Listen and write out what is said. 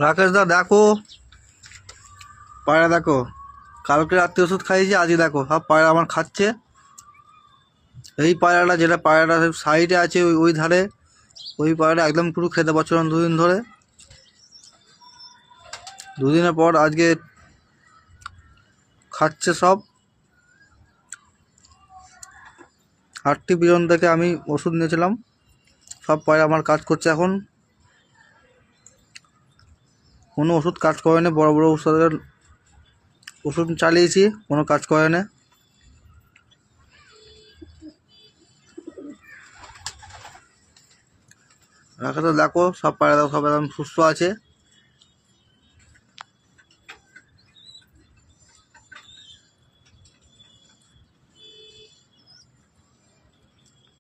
রাকেশ দা দেখো, পায়রা দেখো, কালকে রাত্রে ওষুধ খাইয়েছি, আজকে দেখো সব পায়রা আমার খাচ্ছে। এই পায়রাটা যেটা পায়রাটা সাইডে আছে ওই ওই ধারে, ওই পায়রাটা একদম পুরো খেতে পারছিল না দুদিন ধরে। দুদিনের পর আজকে খাচ্ছে সব। 8টি বিজন থেকে আমি ওষুধ নিয়েছিলাম, সব পায়রা আমার কাজ করছে এখন। কোনো ওষুধ কাজ করে না, বড় বড় ওষুধের ওষুধ চালিয়েছি, কোনো কাজ করে না। রাখাতে দেখো সব পায়রা দেখো সব একদম সুস্থ আছে।